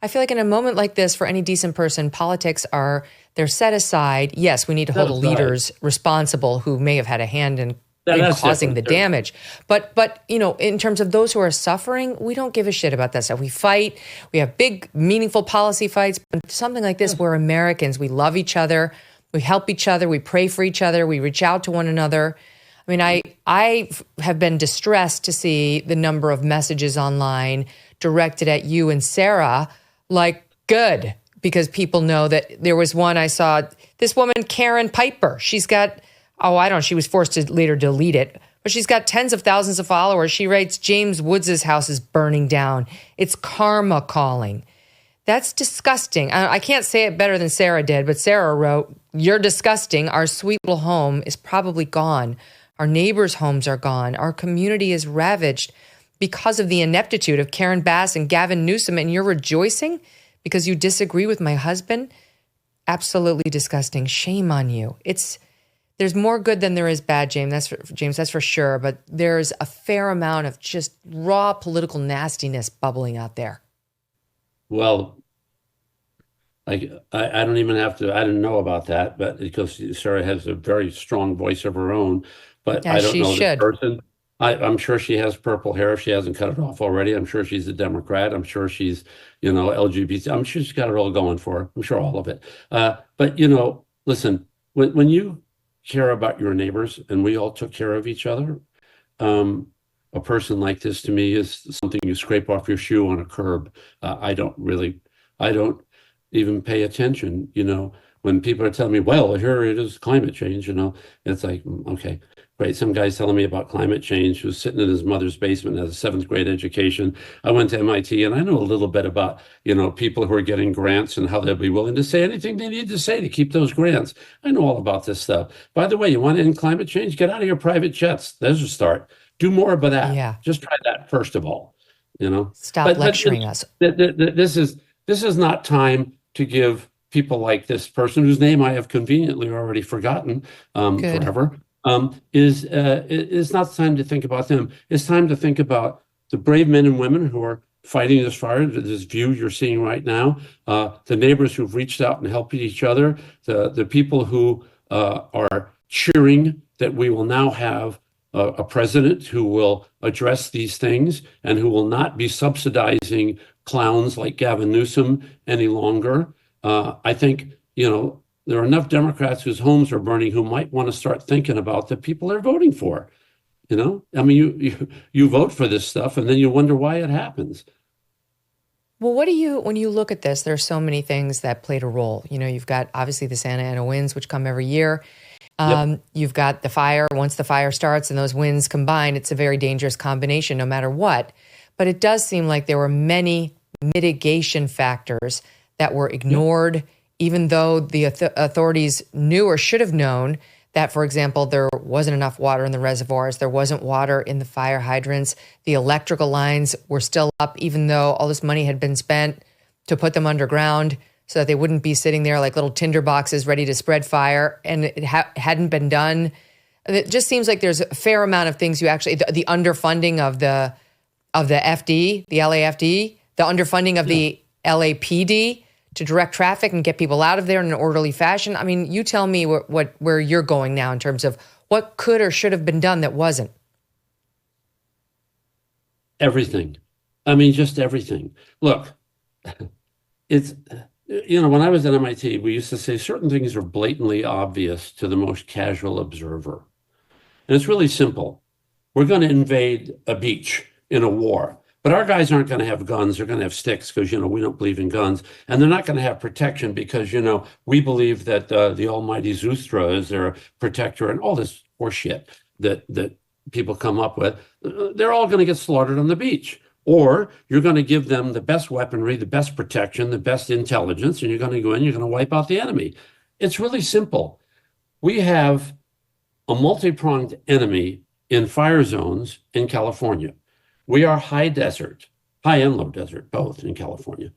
I feel like in a moment like this, for any decent person, they're set aside. Yes, we need to hold the leaders responsible who may have had a hand in causing the damage. But in terms of those who are suffering, we don't give a shit about that stuff. We fight. We have big, meaningful policy fights. But something like this, we're Americans. We love each other. We help each other. We pray for each other. We reach out to one another. I mean, I have been distressed to see the number of messages online directed at you and Sarah, like, good, because people know that there was one I saw, this woman, Karen Piper. She's got, she was forced to later delete it, but she's got tens of thousands of followers. She writes, James Woods' house is burning down. It's karma calling. That's disgusting. I can't say it better than Sarah did, but Sarah wrote, you're disgusting. Our sweet little home is probably gone. Our neighbors' homes are gone. Our community is ravaged because of the ineptitude of Karen Bass and Gavin Newsom, and you're rejoicing because you disagree with my husband? Absolutely disgusting. Shame on you. There's more good than there is bad, James. That's for sure. But there's a fair amount of just raw political nastiness bubbling out there. Well, I don't even have to. I didn't know about that, but because Sarah has a very strong voice of her own. But I don't know this person. I'm sure she has purple hair if she hasn't cut it off already. I'm sure she's a Democrat. I'm sure she's, LGBT. I'm sure she's got it all going for her. I'm sure all of it. But, listen, when you care about your neighbors and we all took care of each other, a person like this to me is something you scrape off your shoe on a curb. I don't even pay attention, when people are telling me, well, here it is, climate change, it's like, okay, great. Some guy's telling me about climate change who's sitting in his mother's basement, has a 7th grade education. I went to MIT and I know a little bit about, people who are getting grants and how they'll be willing to say anything they need to say to keep those grants. I know all about this stuff. By the way, you want to end climate change? Get out of your private jets. There's a start. Do more of that. Yeah. Just try that first of all, Stop lecturing us. This is not time to give people like this person, whose name I have conveniently already forgotten forever, is not time to think about them. It's time to think about the brave men and women who are fighting this fire, this view you're seeing right now, the neighbors who've reached out and helped each other, the people who are cheering that we will now have a president who will address these things and who will not be subsidizing clowns like Gavin Newsom any longer. I think, there are enough Democrats whose homes are burning who might want to start thinking about the people they're voting for. I mean, you vote for this stuff and then you wonder why it happens. Well, when you look at this, there are so many things that played a role. You've got obviously the Santa Ana winds, which come every year. Yep. You've got the fire. Once the fire starts and those winds combine, it's a very dangerous combination no matter what. But it does seem like there were many mitigation factors that were ignored, even though the authorities knew or should have known that, for example, there wasn't enough water in the reservoirs, there wasn't water in the fire hydrants, the electrical lines were still up, even though all this money had been spent to put them underground so that they wouldn't be sitting there like little tinder boxes ready to spread fire, and it hadn't been done. It just seems like there's a fair amount of things the underfunding of the FD, the LAFD, the underfunding of the LAPD to direct traffic and get people out of there in an orderly fashion. I mean, you tell me where you're going now in terms of what could or should have been done that wasn't. Everything. I mean, just everything. Look, it's, when I was at MIT, we used to say certain things are blatantly obvious to the most casual observer. And it's really simple. We're going to invade a beach in a war. But our guys aren't going to have guns. They're going to have sticks because, we don't believe in guns. And they're not going to have protection because, we believe that the almighty Zeustra is their protector and all this horseshit that people come up with. They're all going to get slaughtered on the beach. Or you're going to give them the best weaponry, the best protection, the best intelligence, and you're going to go in, you're going to wipe out the enemy. It's really simple. We have a multi-pronged enemy in fire zones in California. We are high desert, high and low desert, both in California.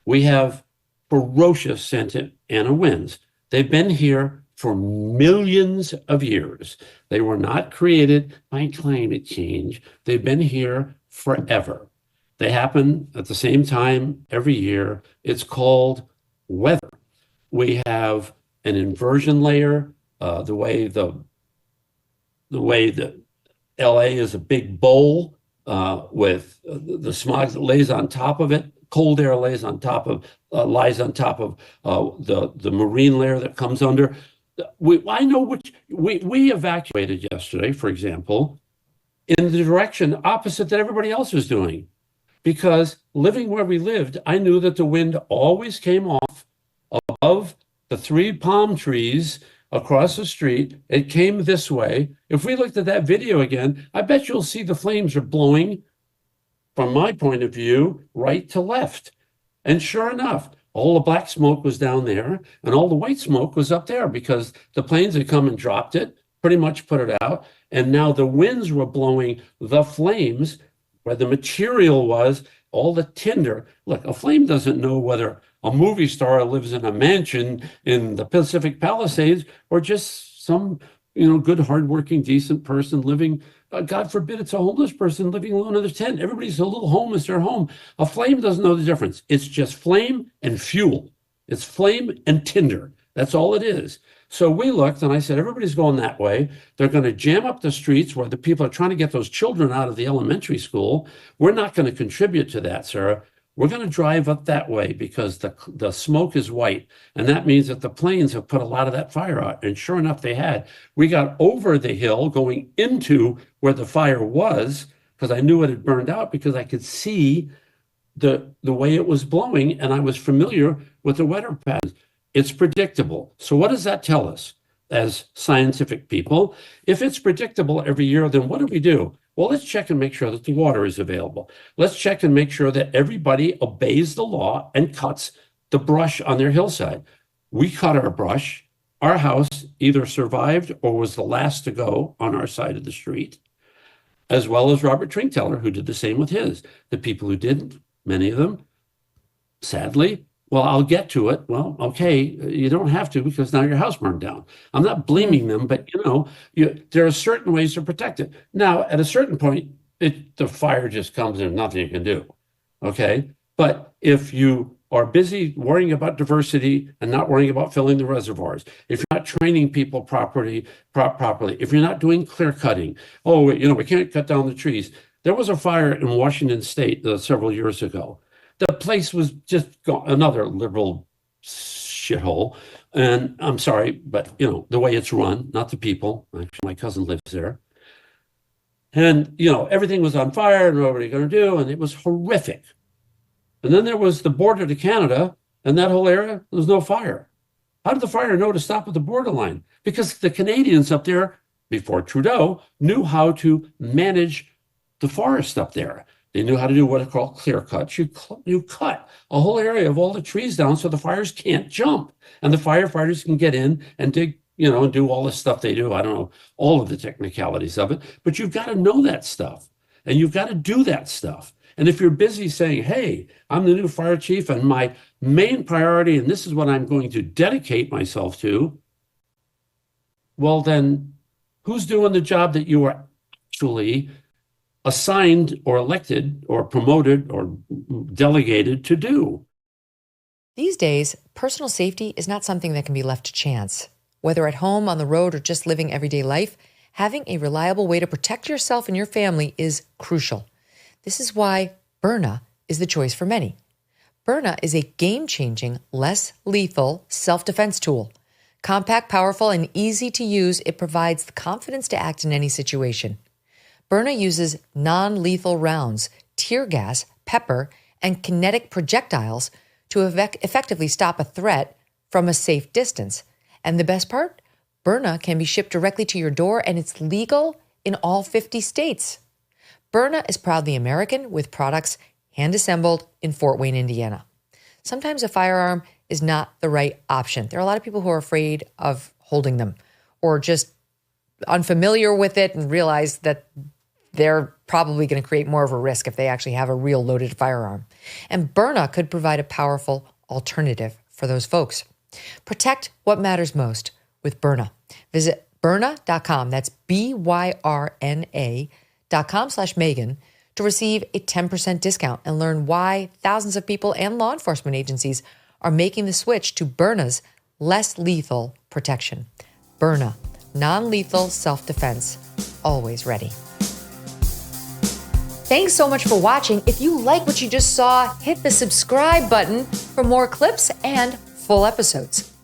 We have ferocious Santa Ana winds. They've been here for millions of years. They were not created by climate change. They've been here forever. They happen at the same time every year. It's called weather. We have an inversion layer, the way that LA is a big bowl with the smog that lays on top of it. Cold air lies on top of the marine layer that comes under. I know which we evacuated yesterday, for example, in the direction opposite that everybody else was doing, because living where we lived, I knew that the wind always came off above the 3 palm trees across the street. It came this way. If we looked at that video again, I bet you'll see the flames are blowing, from my point of view, right to left. And sure enough, all the black smoke was down there and all the white smoke was up there because the planes had come and dropped it, pretty much put it out. And now the winds were blowing the flames where the material was, all the tinder. Look, a flame doesn't know whether a movie star lives in a mansion in the Pacific Palisades or just some, good, hardworking, decent person living. God forbid it's a homeless person living alone in their tent. Everybody's a little home is their home. A flame doesn't know the difference. It's just flame and fuel. It's flame and tinder. That's all it is. So we looked and I said, everybody's going that way. They're going to jam up the streets where the people are trying to get those children out of the elementary school. We're not going to contribute to that, Sarah. We're going to drive up that way because the smoke is white. And that means that the planes have put a lot of that fire out. And sure enough, they had. We got over the hill going into where the fire was because I knew it had burned out because I could see the way it was blowing and I was familiar with the weather patterns. It's predictable. So what does that tell us as scientific people? If it's predictable every year, then what do? Well, let's check and make sure that the water is available. Let's check and make sure that everybody obeys the law and cuts the brush on their hillside. We cut our brush. Our house either survived or was the last to go on our side of the street, as well as Robert Trinkteller, who did the same with his. The people who didn't, many of them, sadly, well, I'll get to it. Well, okay, you don't have to because now your house burned down. I'm not blaming them, but there are certain ways to protect it. Now, at a certain point, the fire just comes and nothing you can do. Okay, but if you are busy worrying about diversity and not worrying about filling the reservoirs, if you're not training people properly, if you're not doing clear cutting, we can't cut down the trees. There was a fire in Washington State several years ago. The place was just another liberal shithole. And I'm sorry, but the way it's run, not the people. Actually, my cousin lives there. And, everything was on fire and what were you going to do? And it was horrific. And then there was the border to Canada and that whole area, there was no fire. How did the fire know to stop at the borderline? Because the Canadians up there, before Trudeau, knew how to manage the forest up there. They knew how to do what are called clear cuts. You cut a whole area of all the trees down so the fires can't jump. And the firefighters can get in and dig, and do all the stuff they do. I don't know all of the technicalities of it, but you've got to know that stuff. And you've got to do that stuff. And if you're busy saying, hey, I'm the new fire chief and my main priority, and this is what I'm going to dedicate myself to, well, then who's doing the job that you are actually assigned or elected or promoted or delegated to do? These days, personal safety is not something that can be left to chance. Whether at home, on the road, or just living everyday life, having a reliable way to protect yourself and your family is crucial. This is why Byrna is the choice for many. Byrna is a game-changing, less lethal self-defense tool. Compact, powerful, and easy to use, it provides the confidence to act in any situation. Byrna uses non-lethal rounds, tear gas, pepper, and kinetic projectiles to effectively stop a threat from a safe distance. And the best part? Byrna can be shipped directly to your door, and it's legal in all 50 states. Byrna is proudly American, with products hand-assembled in Fort Wayne, Indiana. Sometimes a firearm is not the right option. There are a lot of people who are afraid of holding them or just unfamiliar with it and realize that they're probably going to create more of a risk if they actually have a real loaded firearm. And Byrna could provide a powerful alternative for those folks. Protect what matters most with Byrna. Visit Byrna.com. That's BYRNA.com/Megyn to receive a 10% discount and learn why thousands of people and law enforcement agencies are making the switch to Byrna's less lethal protection. Byrna, non-lethal self-defense, always ready. Thanks so much for watching. If you like what you just saw, hit the subscribe button for more clips and full episodes.